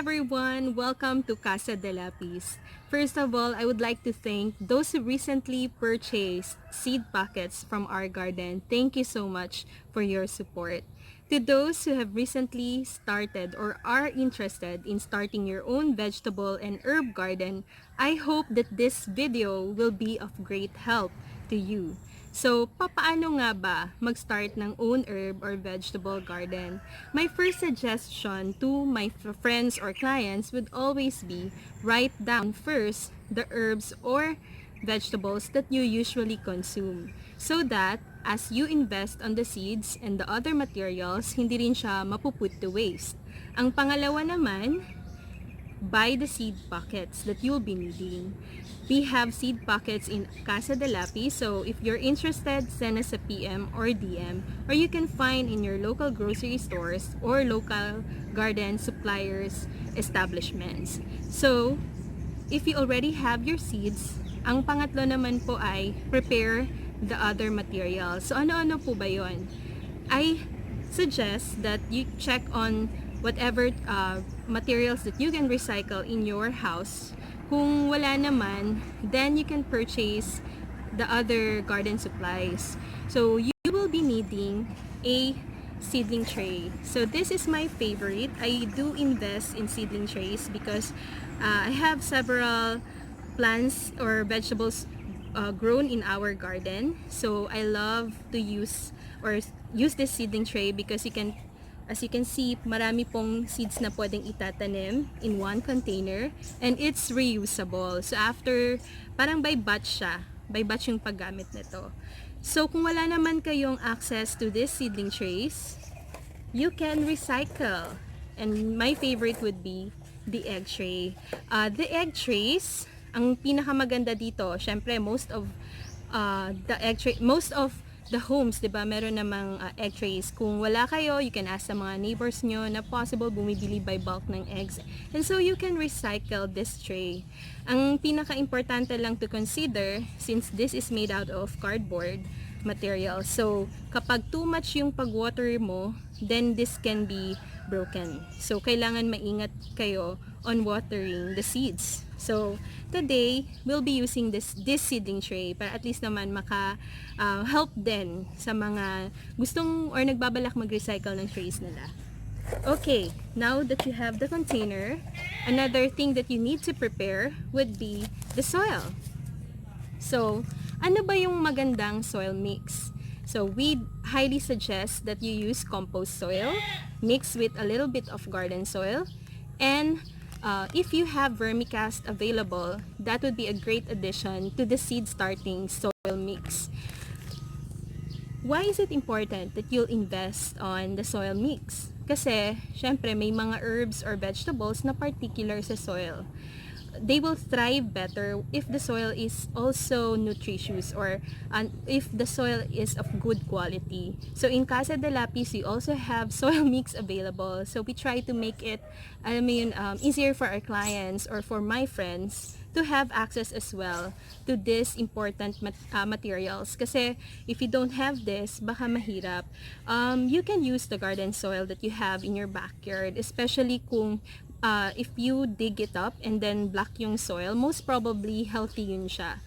everyone! Welcome to Casa de Lapis. First of all, I would like to thank those who recently purchased seed packets from our garden. Thank you so much for your support. To those who have recently started or are interested in starting your own vegetable and herb garden, I hope that this video will be of great help to you. So, papaano nga ba mag-start ng own herb or vegetable garden? My first suggestion to my friends or clients would always be write down first the herbs or vegetables that you usually consume so that as you invest on the seeds and the other materials, hindi rin siya mapuput to waste. Ang pangalawa naman, buy the seed packets that you'll be needing. We have seed packets in Casa de Lapis, so if you're interested, send us a PM or DM, or you can find in your local grocery stores or local garden suppliers establishments. So, if you already have your seeds, ang pangatlo naman po ay prepare the other materials. So, ano-ano po ba yon? I suggest that you check on whatever materials that you can recycle in your house. Kung wala naman, then you can purchase the other garden supplies. So you will be needing a seedling tray. So this is my favorite. I do invest in seedling trays because I have several plants or vegetables grown in our garden. So I love to use this seedling tray because as you can see, marami pong seeds na pwedeng itatanim in one container and it's reusable. So after, parang by batch siya. By batch yung paggamit nito. So kung wala naman kayong access to this seedling trays, you can recycle. And my favorite would be the egg tray. The egg trays, ang pinakamaganda dito, syempre most of the homes, 'di ba, meron namang egg trays. Kung wala kayo, you can ask sa mga neighbors nyo na possible bumibili by bulk ng eggs. And so you can recycle this tray. Ang pinaka-importante lang to consider, since this is made out of cardboard material, so kapag too much yung pag-water mo, then this can be broken. So kailangan maingat kayo on watering the seeds. So today we'll be using this seedling tray para at least naman help din sa mga gustong or nagbabalak mag-recycle ng trays nila. Okay, now that you have the container, another thing that you need to prepare would be the soil. So, ano ba yung magandang soil mix? So, we highly suggest that you use compost soil mixed with a little bit of garden soil. And if you have vermicast available, that would be a great addition to the seed starting soil mix. Why is it important that you'll invest on the soil mix? Kasi, syempre, may mga herbs or vegetables na particular sa soil. They will thrive better if the soil is also nutritious or if the soil is of good quality. So in Casa de Lapis, we also have soil mix available. So we try to make it easier for our clients or for my friends to have access as well to these important materials. Kasi if you don't have this, baka mahirap. You can use the garden soil that you have in your backyard, especially kung if you dig it up and then block yung soil, most probably healthy yun siya.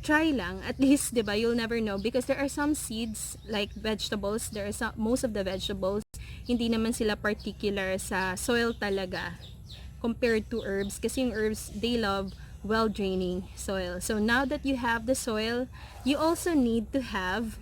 Try lang, at least, 'di ba? You'll never know because there are some seeds like vegetables, most of the vegetables hindi naman sila particular sa soil talaga compared to herbs kasi yung herbs, they love well draining soil. So now that you have the soil, you also need to have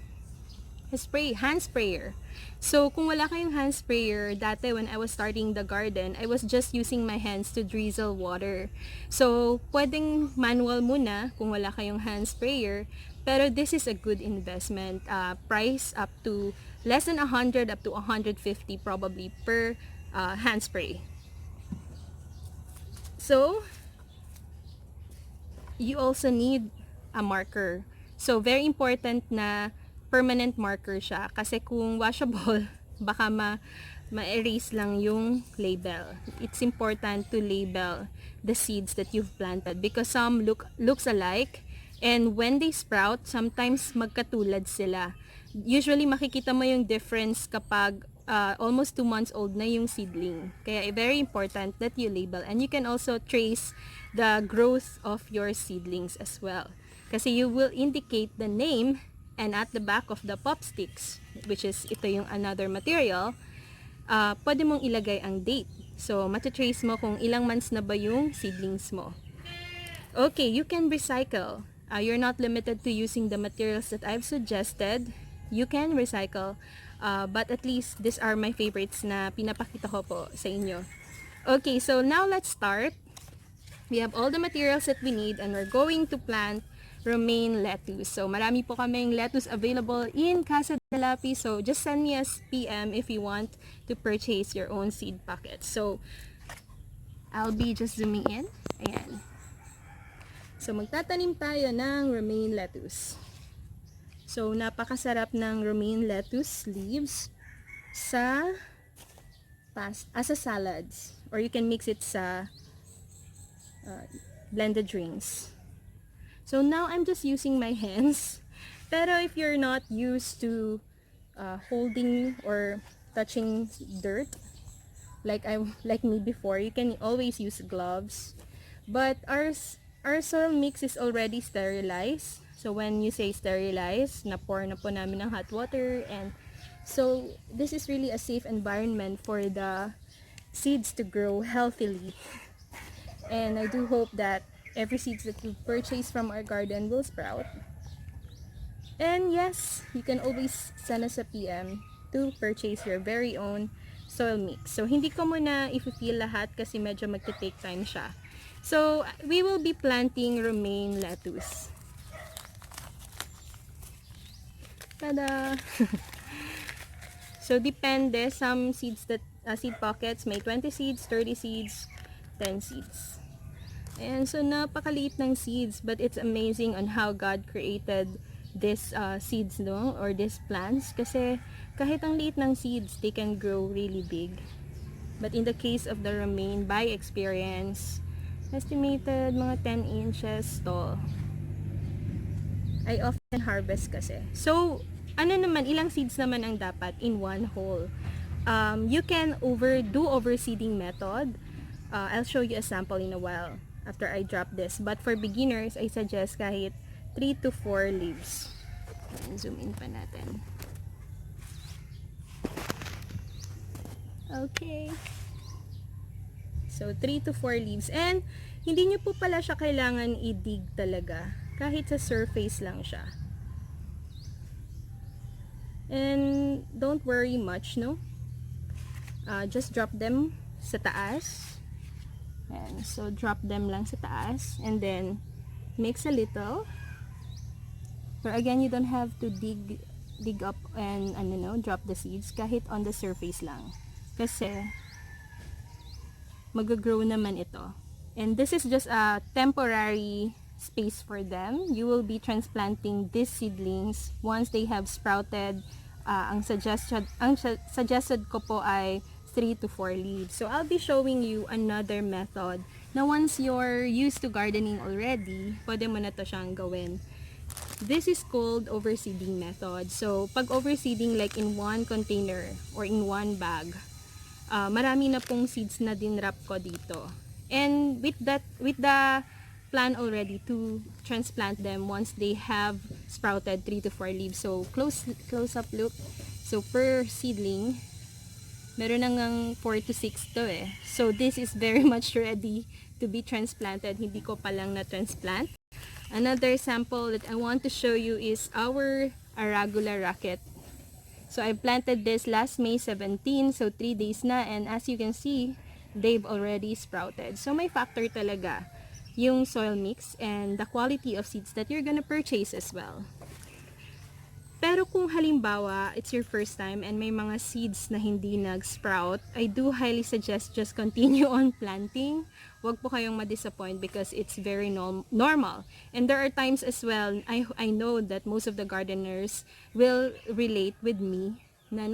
hand sprayer. So, kung wala kayong hand sprayer, dati when I was starting the garden, I was just using my hands to drizzle water. So, pwedeng manual muna kung wala kayong hand sprayer, pero this is a good investment. Price up to less than 100 up to 150 probably per hand spray. So, you also need a marker. So, very important na permanent marker siya kasi kung washable baka ma-erase lang yung label. It's important to label the seeds that you've planted because some looks alike and when they sprout sometimes magkatulad sila. Usually makikita mo yung difference kapag almost 2 months old na yung seedling. Kaya very important that you label, and you can also trace the growth of your seedlings as well. Kasi you will indicate the name, and at the back of the pop sticks, which is ito yung another material, pwede mong ilagay ang date. So, matatrace mo kung ilang months na ba yung seedlings mo. Okay, you can recycle. You're not limited to using the materials that I've suggested. You can recycle, but at least these are my favorites na pinapakita ko po sa inyo. Okay, so now let's start. We have all the materials that we need, and we're going to plant romaine lettuce. So, marami po kaming lettuce available in Casa de Lapi. So, just send me a PM if you want to purchase your own seed packets. So, I'll be just zooming in. Ayan. So, magtatanim tayo ng romaine lettuce. So, napakasarap ng romaine lettuce leaves sa salads. Or you can mix it sa blended drinks. So now I'm just using my hands. Pero if you're not used to holding or touching dirt like me before, you can always use gloves. But our soil mix is already sterilized. So when you say sterilized, na-pour na po namin ng hot water, and so this is really a safe environment for the seeds to grow healthily. And I do hope that every seeds that you purchase from our garden will sprout. And yes, you can always send us a PM to purchase your very own soil mix. So, hindi ko muna i-feel lahat kasi medyo magte-take time siya. So, we will be planting romaine lettuce. Tada! So, depende. Some seeds that, seed pockets may 20 seeds, 30 seeds, 10 seeds. And so napakaliit ng seeds, but it's amazing on how God created these seeds, no, or these plants, kasi kahit ang liit ng seeds, they can grow really big. But in the case of the romaine, by experience, estimated mga 10 inches tall. I often harvest kasi. So, ano naman, ilang seeds naman ang dapat in one hole? You can do overseeding method. I'll show you a sample in a while after I drop this. But for beginners, I suggest kahit 3 to 4 leaves. Ayan, zoom in pa natin. Okay. So, 3 to 4 leaves. And, hindi nyo po pala siya kailangan i-dig talaga. Kahit sa surface lang siya. And, don't worry much, no? Just drop them sa taas. And so drop them lang sa taas, and then mix a little. But again, you don't have to dig up and drop the seeds kahit on the surface lang. Kasi mag-grow naman ito. And this is just a temporary space for them. You will be transplanting these seedlings once they have sprouted. Ang suggested ko po ay 3 to 4 leaves. So, I'll be showing you another method na once you're used to gardening already, pwede mo na to siyang gawin. This is called overseeding method. So, pag overseeding like in one container or in one bag, marami na pong seeds na dinrap ko dito. And with the plan already to transplant them once they have sprouted 3 to 4 leaves. So, close up look. So, per seedling, meron nang 4 to 6 to eh. So, this is very much ready to be transplanted. Hindi ko pa lang na-transplant. Another sample that I want to show you is our Arugula rocket. So, I planted this last May 17, so 3 days na, and as you can see, they've already sprouted. So, may factor talaga yung soil mix and the quality of seeds that you're gonna purchase as well. Pero kung halimbawa, it's your first time and may mga seeds na hindi nag-sprout, I do highly suggest just continue on planting. Huwag po kayong ma-disappoint because it's very normal. And there are times as well, I know that most of the gardeners will relate with me na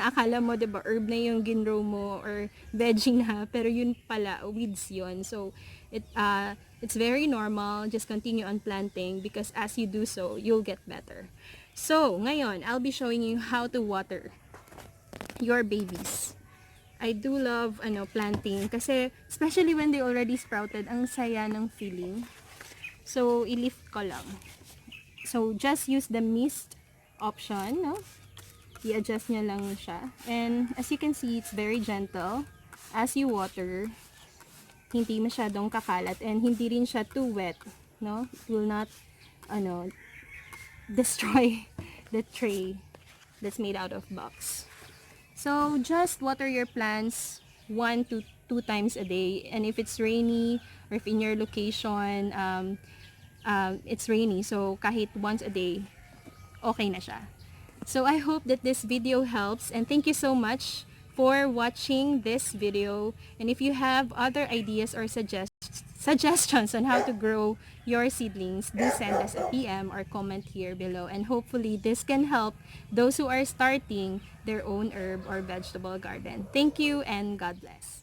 akala mo, diba, herb na yung ginrow mo or veggie na, pero yun pala, weeds yun. So, it's very normal. Just continue on planting because as you do so, you'll get better. So, ngayon, I'll be showing you how to water your babies. I do love planting kasi especially when they already sprouted, ang saya ng feeling. So i-lift ko lang. So just use the mist option, no? I-adjust nyo lang siya. And as you can see, it's very gentle. As you water, hindi masyadong kakalat and hindi rin siya too wet, no? It will not destroy the tray that's made out of box. So just water your plants 1 to 2 times a day, and if it's rainy or if in your location it's rainy, so kahit once a day okay na siya. So I hope that this video helps, and thank you so much for watching this video. And if you have other ideas or suggestions on how to grow your seedlings, do send us a PM or comment here below, and hopefully this can help those who are starting their own herb or vegetable garden. Thank you and God bless.